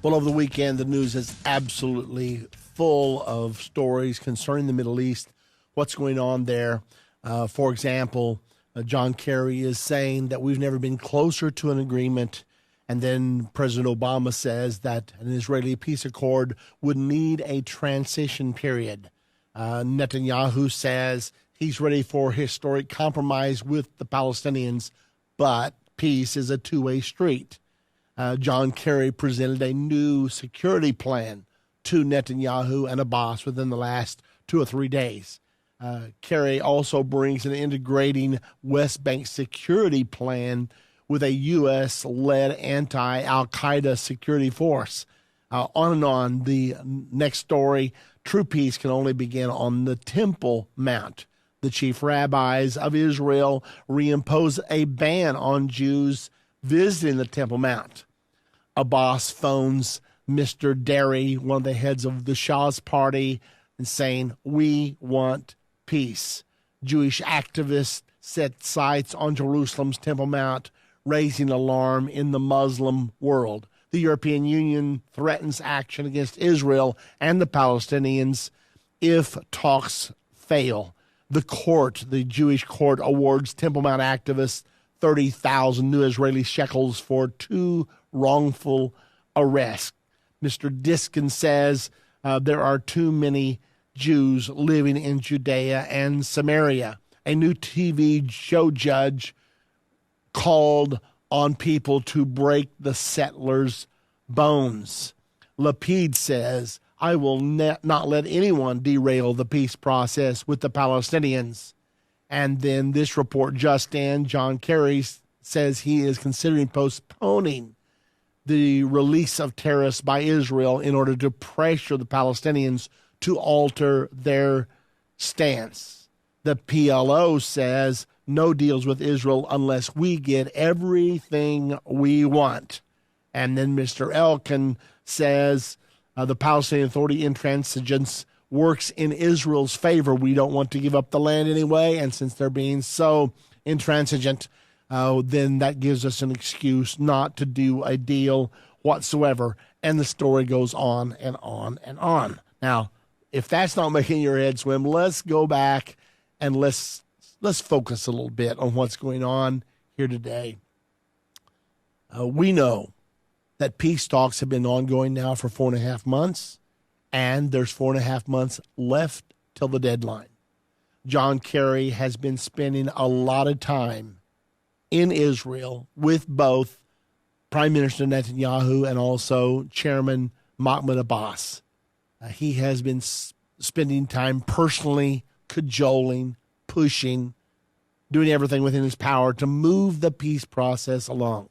Well, over the weekend, the news is absolutely full of stories concerning the Middle East, what's going on there. For example, John Kerry is saying that we've never been closer to an agreement. And then President Obama says that an Israeli peace accord would need a transition period. Netanyahu says he's ready for historic compromise with the Palestinians, but peace is a two-way street. John Kerry presented a new security plan to Netanyahu and Abbas within the last 2 or 3 days. Kerry also brings an integrating West Bank security plan with a U.S.-led anti-Al-Qaeda security force. On and on. The next story, true peace can only begin on the Temple Mount. The chief rabbis of Israel reimpose a ban on Jews visiting the Temple Mount. Abbas phones Mr. Derry, one of the heads of the Shah's party, and saying, "We want peace." Jewish activists set sights on Jerusalem's Temple Mount, raising alarm in the Muslim world. The European Union threatens action against Israel and the Palestinians if talks fail. The Jewish court, awards Temple Mount activists 30,000 new Israeli shekels for 2 wrongful arrests. Mr. Diskin says there are too many Jews living in Judea and Samaria. A new TV show judge called on people to break the settlers' bones. Lapid says, "I will not let anyone derail the peace process with the Palestinians." And then this report just in, John Kerry says he is considering postponing the release of terrorists by Israel in order to pressure the Palestinians to alter their stance. The PLO says no deals with Israel unless we get everything we want. And then Mr. Elkin says the Palestinian Authority intransigence works in Israel's favor. We don't want to give up the land anyway, and since they're being so intransigent, then that gives us an excuse not to do a deal whatsoever. And the story goes on and on and on. Now, if that's not making your head swim, let's go back and let's focus a little bit on what's going on here today. We know that peace talks have been ongoing now for 4.5 months, and there's 4.5 months left till the deadline. John Kerry has been spending a lot of time in Israel with both Prime Minister Netanyahu and also Chairman Mahmoud Abbas. He has been spending time personally cajoling, pushing, doing everything within his power to move the peace process along.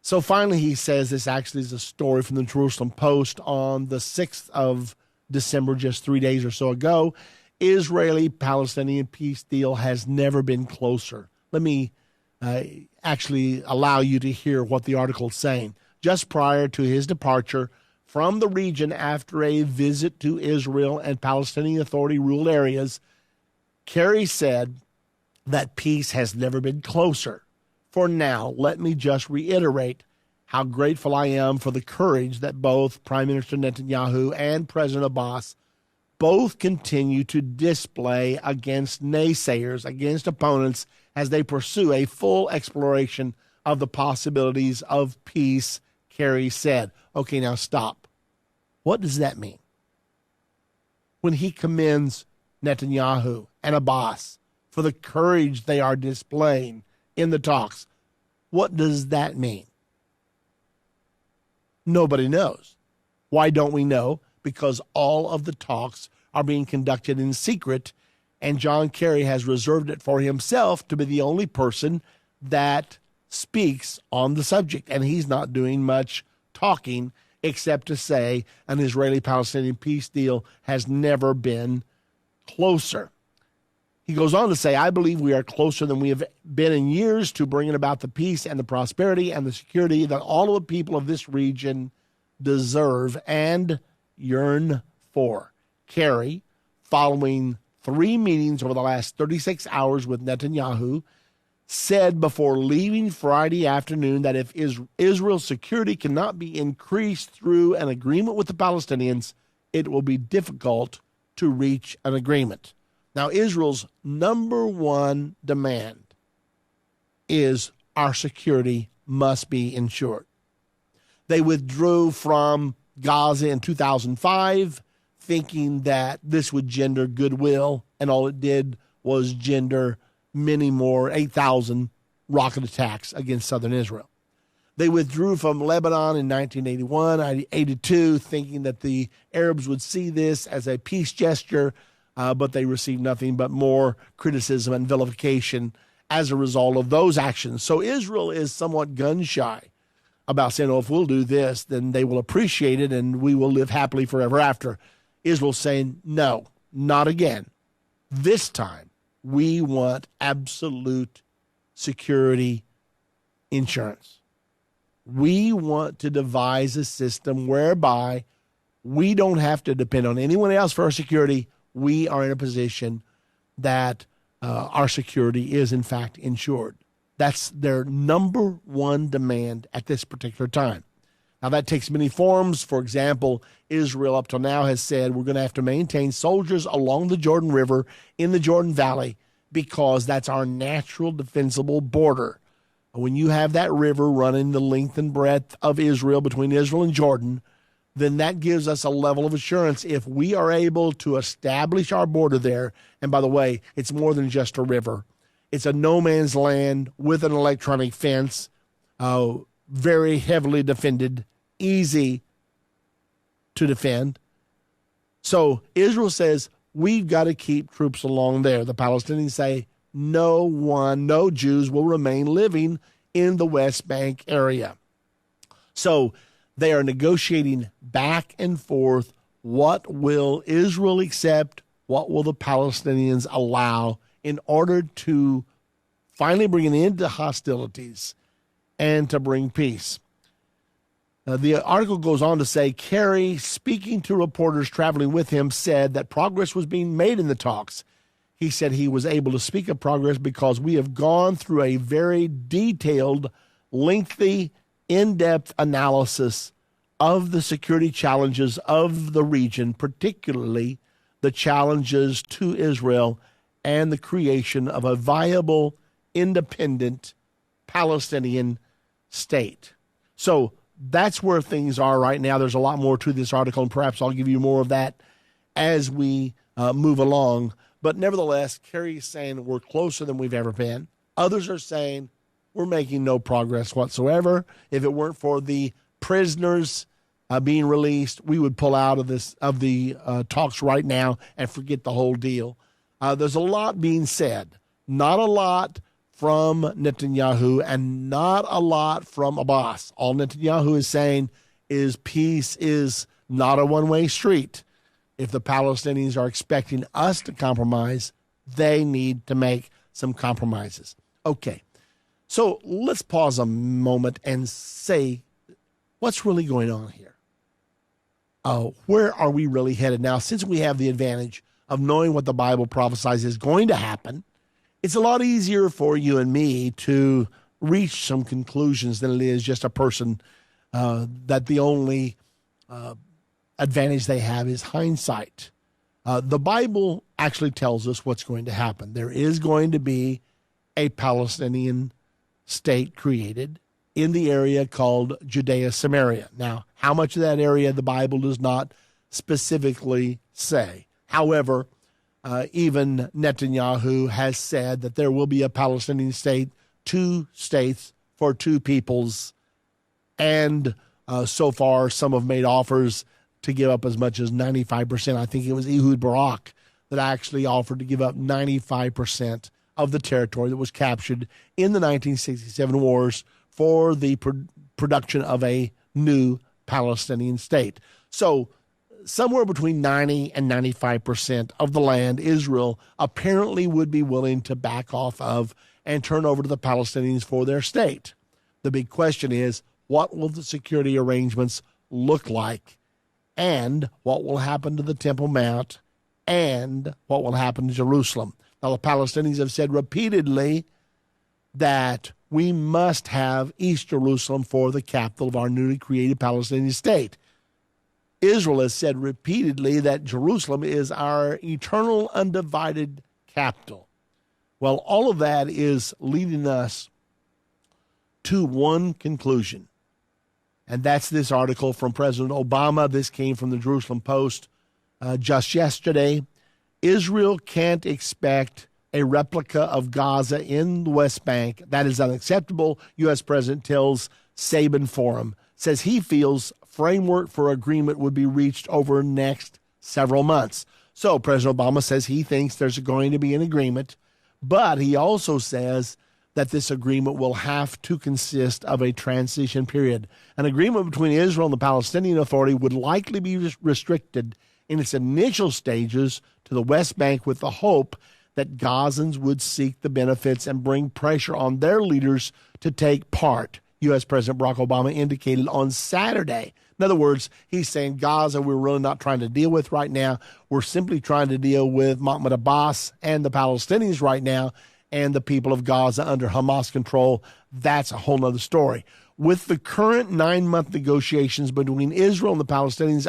So finally, he says, this actually is a story from the Jerusalem Post on the 6th of December, just 3 days or so ago. Israeli-Palestinian peace deal has never been closer. Let me actually allow you to hear what the article is saying. Just prior to his departure from the region after a visit to Israel and Palestinian Authority-ruled areas, Kerry said that peace has never been closer. For now, let me just reiterate how grateful I am for the courage that both Prime Minister Netanyahu and President Abbas both continue to display against naysayers, against opponents, as they pursue a full exploration of the possibilities of peace, Kerry said. Okay, now stop. What does that mean? When he commends Netanyahu and Abbas for the courage they are displaying in the talks, what does that mean? Nobody knows. Why don't we know? Because all of the talks are being conducted in secret, and John Kerry has reserved it for himself to be the only person that speaks on the subject. And he's not doing much talking except to say an Israeli-Palestinian peace deal has never been closer. He goes on to say, I believe we are closer than we have been in years to bringing about the peace and the prosperity and the security that all of the people of this region deserve and yearn for. Kerry, following 3 meetings over the last 36 hours with Netanyahu, said before leaving Friday afternoon that if Israel's security cannot be increased through an agreement with the Palestinians, it will be difficult to reach an agreement. Now, Israel's number one demand is our security must be ensured. They withdrew from Gaza in 2005, thinking that this would gender goodwill, and all it did was gender many more 8,000 rocket attacks against southern Israel. They withdrew from Lebanon in 1981, 82, thinking that the Arabs would see this as a peace gesture, but they received nothing but more criticism and vilification as a result of those actions. So Israel is somewhat gun-shy about saying, oh, if we'll do this, then they will appreciate it and we will live happily forever after. Israel's saying, no, not again. This time, we want absolute security insurance. We want to devise a system whereby we don't have to depend on anyone else for our security. We are in a position that our security is, in fact, insured. That's their number one demand at this particular time. Now, that takes many forms. For example, Israel up till now has said we're going to have to maintain soldiers along the Jordan River in the Jordan Valley because that's our natural defensible border. When you have that river running the length and breadth of Israel between Israel and Jordan, then that gives us a level of assurance if we are able to establish our border there. And by the way, it's more than just a river. It's a no man's land with an electronic fence, very heavily defended, easy to defend. So Israel says, we've got to keep troops along there. The Palestinians say, no Jews will remain living in the West Bank area. So they are negotiating back and forth. What will Israel accept? What will the Palestinians allow in order to finally bring an end to hostilities and to bring peace? The article goes on to say, Kerry, speaking to reporters traveling with him, said that progress was being made in the talks. He said he was able to speak of progress because we have gone through a very detailed, lengthy, in-depth analysis of the security challenges of the region, particularly the challenges to Israel and the creation of a viable, independent Palestinian state. So that's where things are right now. There's a lot more to this article, and perhaps I'll give you more of that as we move along. But nevertheless, Kerry is saying we're closer than we've ever been. Others are saying we're making no progress whatsoever. If it weren't for the prisoners being released, we would pull out of the talks right now and forget the whole deal. There's a lot being said, not a lot from Netanyahu and not a lot from Abbas. All Netanyahu is saying is peace is not a one-way street. If the Palestinians are expecting us to compromise, they need to make some compromises. Okay, so let's pause a moment and say, what's really going on here? Where are we really headed now? Since we have the advantage of knowing what the Bible prophesies is going to happen, it's a lot easier for you and me to reach some conclusions than it is just a person that the only advantage they have is hindsight. The Bible actually tells us what's going to happen. There is going to be a Palestinian state created in the area called Judea-Samaria. Now, how much of that area the Bible does not specifically say. However, even Netanyahu has said that there will be a Palestinian state, 2 states for 2 peoples, and so far some have made offers to give up as much as 95%. I think it was Ehud Barak that actually offered to give up 95% of the territory that was captured in the 1967 wars for the production of a new Palestinian state. So somewhere between 90 and 95% of the land Israel apparently would be willing to back off of and turn over to the Palestinians for their state. The big question is, what will the security arrangements look like? And what will happen to the Temple Mount? And what will happen to Jerusalem? Now, the Palestinians have said repeatedly that we must have East Jerusalem for the capital of our newly created Palestinian state. Israel has said repeatedly that Jerusalem is our eternal undivided capital. Well, all of that is leading us to one conclusion, and that's this article from President Obama. This came from the Jerusalem Post just yesterday. Israel can't expect a replica of Gaza in the West Bank. That is unacceptable, U.S. President tells Sabin Forum. Says he feels framework for agreement would be reached over the next several months. So President Obama says he thinks there's going to be an agreement, but he also says that this agreement will have to consist of a transition period. An agreement between Israel and the Palestinian Authority would likely be restricted in its initial stages to the West Bank, with the hope that Gazans would seek the benefits and bring pressure on their leaders to take part, U.S. President Barack Obama indicated on Saturday. In other words, he's saying Gaza we're really not trying to deal with right now. We're simply trying to deal with Mahmoud Abbas and the Palestinians right now, and the people of Gaza under Hamas control. That's a whole other story. With the current 9-month negotiations between Israel and the Palestinians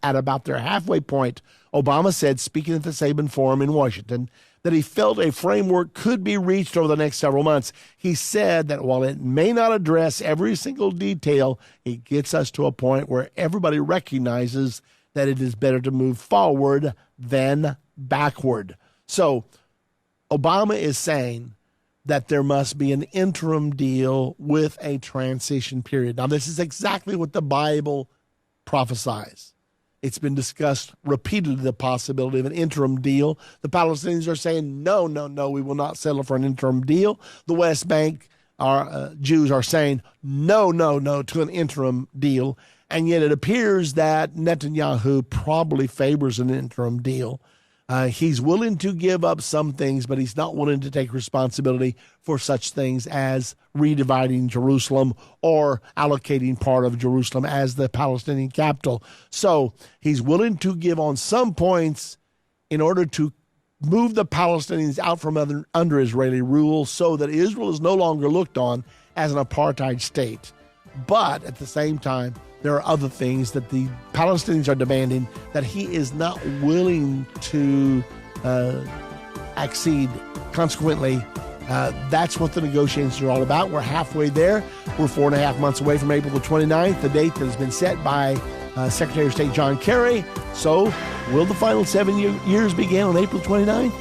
at about their halfway point, Obama said, speaking at the Sabin Forum in Washington, that he felt a framework could be reached over the next several months. He said that while it may not address every single detail, it gets us to a point where everybody recognizes that it is better to move forward than backward. So Obama is saying that there must be an interim deal with a transition period. Now, this is exactly what the Bible prophesies. It's been discussed repeatedly, the possibility of an interim deal. The Palestinians are saying, no, we will not settle for an interim deal. The West Bank Jews are saying, no to an interim deal. And yet it appears that Netanyahu probably favors an interim deal. He's willing to give up some things, but he's not willing to take responsibility for such things as redividing Jerusalem or allocating part of Jerusalem as the Palestinian capital. So he's willing to give on some points in order to move the Palestinians out from under Israeli rule so that Israel is no longer looked on as an apartheid state. But at the same time, there are other things that the Palestinians are demanding that he is not willing to accede. Consequently, that's what the negotiations are all about. We're halfway there. We're 4.5 months away from April the 29th, the date that has been set by Secretary of State John Kerry. So will the final 7 years begin on April 29th?